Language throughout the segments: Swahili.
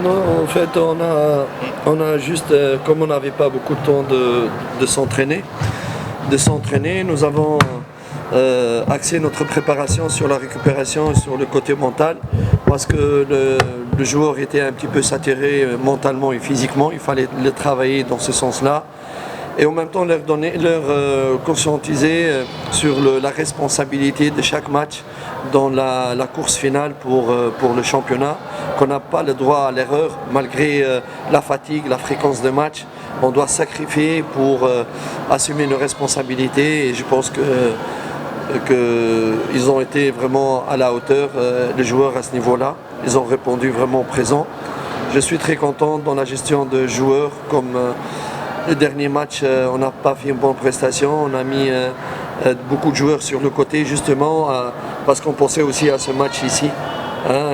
non, en fait, on a juste, comme on n'avait pas beaucoup de temps de s'entraîner, nous avons axé notre préparation sur la récupération et sur le côté mental, parce que le joueur était un petit peu saturé mentalement et physiquement. Il fallait le travailler dans ce sens-là. Et en même temps leur conscientiser sur la responsabilité de chaque match dans la course finale pour le championnat, qu'on n'a pas le droit à l'erreur malgré la fatigue, la fréquence de match. On doit sacrifier pour assumer nos responsabilités, et je pense qu'ils ont été vraiment à la hauteur, les joueurs à ce niveau-là. Ils ont répondu vraiment présent. Je suis très content dans la gestion de joueurs comme... Le dernier match, on n'a pas fait une bonne prestation. On a mis beaucoup de joueurs sur le côté, justement, parce qu'on pensait aussi à ce match ici.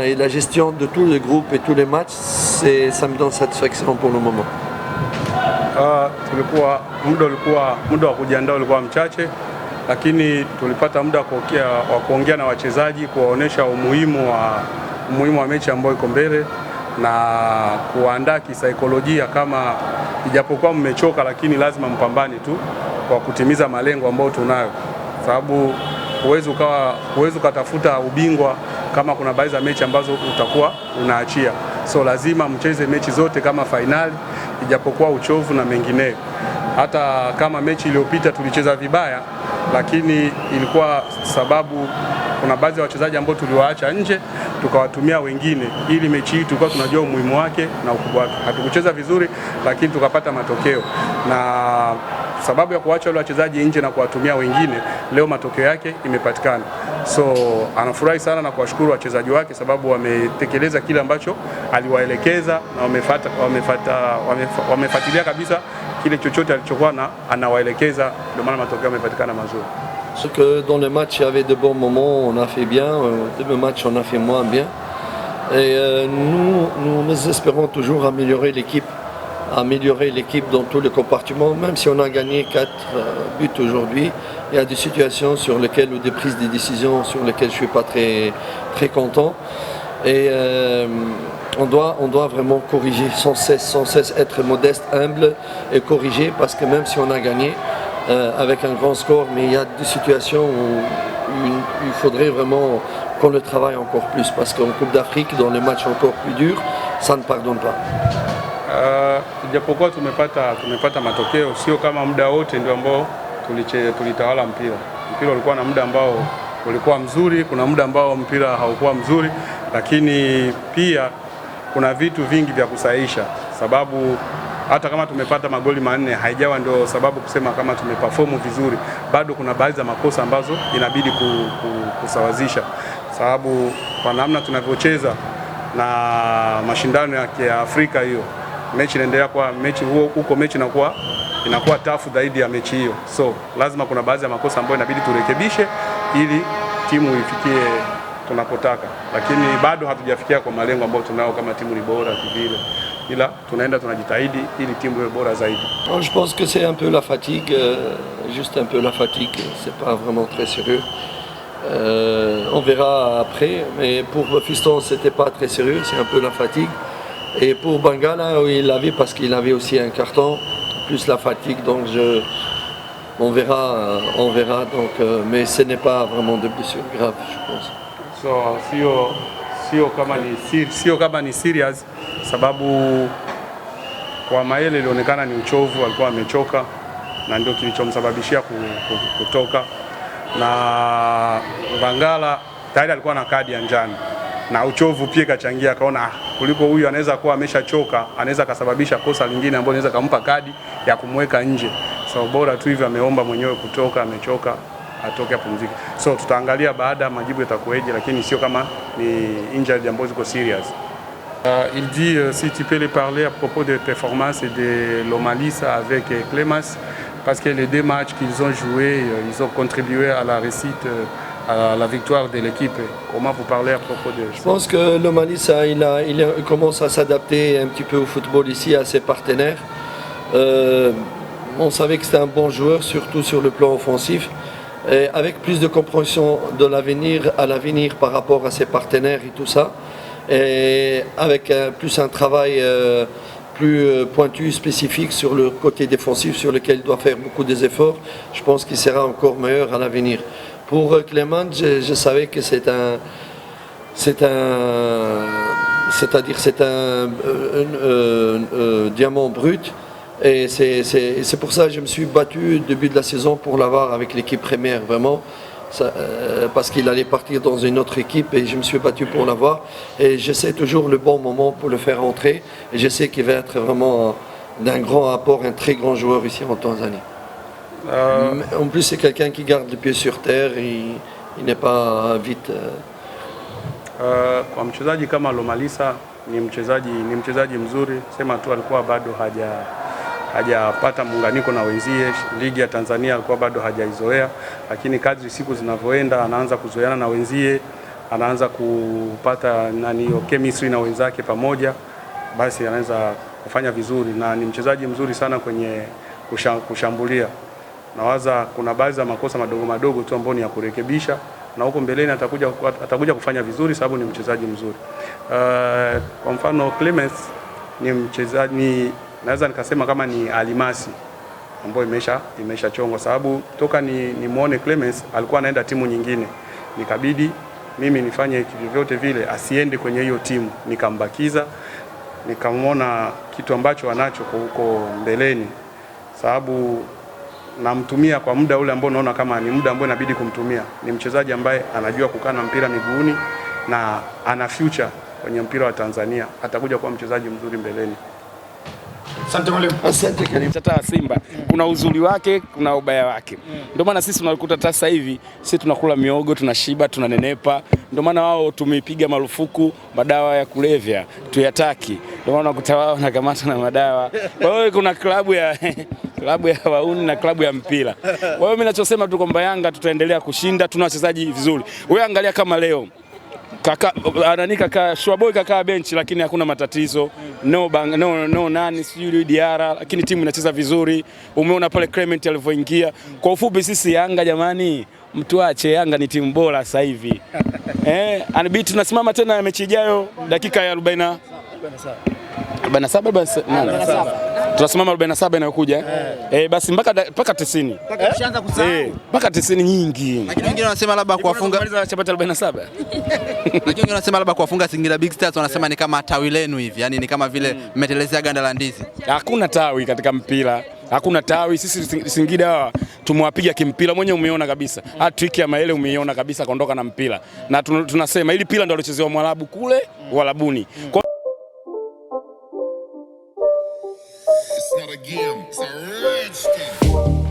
Et la gestion de tout le groupe et tous les matchs, ça me donne satisfaction pour le moment. Muda wa kujiandaa ulikuwa mchache, lakini tulipata muda wa kuongea na wachezaji, kuwaonesha umuhimu wa mechi ambayo iko mbele na kuandaa kisaikolojia, kama ijapokuwa mmechoka lakini lazima mpambane tu kwa kutimiza malengo ambayo tunayo, sababu huwezi ukatafuta ubingwa kama kuna baadhi ya mechi ambazo utakuwa unaachia. So lazima mcheze mechi zote kama fainali, ijapokuwa uchovu na mengineyo. Hata kama mechi iliyopita tulicheza vibaya, lakini ilikuwa sababu kuna baadhi ya wachezaji ambao tuliwaacha nje tukawatumia wengine, ili mechi hii tulikuwa tunajua umuhimu wake na ukubwa wake. Hatukucheza vizuri, lakini tukapata matokeo, na sababu ya kuacha wale wachezaji nje na kuwatumia wengine, leo matokeo yake imepatikana. So anafurahi sana na kuwashukuru wachezaji wake, sababu wametekeleza kile ambacho aliwaelekeza na wamefuatilia kabisa kile chochote alichokuwa anawaelekeza, ndio maana matokeo yamepatikana mazuri. Parce que dans le match, il y avait de bons moments, on a fait bien, de matchs on a fait moins bien. Et nous espérons toujours améliorer l'équipe dans tous les compartiments. Même si on a gagné 4 buts aujourd'hui, il y a des situations sur lesquelles, ou des prises de décision sur lesquelles je ne suis pas très, très content. Et on doit vraiment corriger, sans cesse être modeste, humble et corriger, parce que même si on a gagné, avec un grand score, mais il y a des situations où il faudrait vraiment qu'on le travaille encore plus, parce qu'en Coupe d'Afrique, dans les matchs encore plus durs, ça ne pardonne pas. Japokuwa tumepata matokeo, sio kama muda wote ndio ambao tulitawala mpira. Mpira ulikuwa na muda ambao ulikuwa mzuri, kuna muda ambao mpira haukuwa mzuri, lakini pia kuna vitu vingi vya kusahihisha, sababu hata kama tumepata magoli 4 haijawa ndio sababu kusema kama tumeperform vizuri. Bado kuna baadhi ya makosa ambazo inabidi kusawazisha, sababu kwa namna tunavyocheza na mashindano ya Afrika, hiyo mechi inaendelea kwa mechi mechi inakuwa tafu zaidi ya mechi hiyo. So lazima kuna baadhi ya makosa ambayo inabidi turekebishe ili timu ifikie tunapotaka, lakini bado hatujafikia kwa malengo ambayo tunao kama timu ni bora kivile, ila tunaenda tunajitahidi ili timu iwe bora zaidi. Je pense que c'est un peu la fatigue, juste un peu la fatigue, c'est pas vraiment très sérieux. On verra après, mais pour Fiston c'était pas très sérieux, c'est un peu la fatigue. Et pour Bangala, il l'avait parce qu'il avait aussi un carton, plus la fatigue, donc on verra donc, mais ce n'est pas vraiment de blessure grave, je pense. So sio kama ni serious, sababu kwa Mayele ilionekana ni uchovu, alikuwa amechoka na ndio kilichomsababishia kutoka. Na Bangala tayari alikuwa na kadi ya njano na uchovu pia kachangia, akaona kuliko huyu anaweza kuwa ameshachoka, anaweza kasababisha kosa lingine ambalo anaweza kumpa kadi ya kumweka nje. So bora tu hivyo ameomba mwenyewe kutoka, amechoka, atoke apumzike. So tutaangalia baada majibu yatakueje, lakini sio kama ni injury ambazo ziko serious. Il dit si tu peux les parler à propos des performances et de l'Omalissa avec Clémas, parce que les 2 matchs qu'ils ont joués, ils ont contribué à la réussite, à la victoire de l'équipe. Comment vous parlez à propos de... Je pense que l'Omalissa, il commence à s'adapter un petit peu au football ici, à ses partenaires. On savait que c'était un bon joueur, surtout sur le plan offensif. Et avec plus de compréhension de l'avenir par rapport à ses partenaires et tout ça. et avec plus un travail plus pointu, spécifique sur le côté défensif sur lequel il doit faire beaucoup des efforts, je pense qu'il sera encore meilleur à l'avenir. Pour Clément, je savais que c'est un diamant brut. Et c'est pour ça que je me suis battu au début de la saison pour l'avoir avec l'équipe première, vraiment. Parce qu'il allait partir dans une autre équipe et je me suis battu pour l'avoir. Et j'essaie toujours le bon moment pour le faire entrer. Et je sais qu'il va être vraiment d'un grand apport, un très grand joueur ici en Tanzanie. En plus, c'est quelqu'un qui garde le pied sur terre, il n'est pas vite. Kwa mchezaji kama Lomalisa ni mchezaji mzuri, sema tu alikuwa bado hajapata muunganiko na wenzie. Ligi ya Tanzania alikuwa bado hajaizoea, lakini kadri siku zinavyoenda anaanza kuzoeana na wenzie, anaanza kupata hiyo chemistry na wenzake pamoja, basi anaanza kufanya vizuri na ni mchezaji mzuri sana kwenye kushambulia. Nawaza kuna baadhi ya makosa madogo tu ambayo ni ya kurekebisha, na huko mbeleni atakuja kufanya vizuri sababu ni mchezaji mzuri. Kwa mfano Clemens ni mchezaji, naweza nikasema kama ni alimasi ambayo imeshachongwa, sababu toka ni muone Clemens alikuwa anaenda timu nyingine, nikabidi mimi nifanye vyote vile asiende kwenye hiyo timu, nikambakiza, nikamwona kitu ambacho anacho huko mbeleni, sababu namtumia kwa muda ule ambao naona kama ni muda ambao inabidi kumtumia. Ni mchezaji ambaye anajua kukaa na mpira miguuni na ana future kwenye mpira wa Tanzania, atakuja kuwa mchezaji mzuri mbeleni. Asante mwalimu. Asante Karim. Tata Simba kuna uzuri wake, kuna ubaya wake. Ndio maana sisi tunakuta sasa hivi sisi tunakula miogo, tunashiba, tunanenepa. Ndio maana wao tumepiga marufuku madawa ya kulevya, tuyataki. Ndio maana unakuta wao wanakamata na madawa. Kwa hiyo kuna klabu ya wauni na klabu ya mpira. Kwa hiyo mimi ninachosema tu kwamba Yanga tutaendelea kushinda, tuna wachezaji vizuri. Wewe angalia kama leo kaka Shuaboy kakaa benchi lakini hakuna matatizo. No nani sijui Diara, lakini timu inacheza vizuri. Umeona pale Clement alivyoingia. Kwa ufupi sisi Yanga jamani, mtuache, Yanga ni timu bora sasa hivi. Anabidi tunasimama tena mechi ijayo dakika ya 47. Tunasimama 47 inayokuja. Basi mpaka 90. Ushaanza kusahau. Mpaka 90 nyingi. Lakini wengine wanasema labda kuwafunga chapata 47. Lakini wengine wanasema labda kuwafunga Singida Big Stars, wanasema ni kama tawi lenu hivi. Yaani ni kama vile mmetelezea ganda la ndizi. Hakuna tawi katika mpira. Hakuna tawi. Sisi Singida tumewapiga kimpira, mwenyewe umeona kabisa. Hat-trick ya Maele umeiona kabisa, kaondoka na mpira. Na tunasema ili pila ndio alichezewa Mwarabu kule Warabuni. It's not a game, it's a rich thing.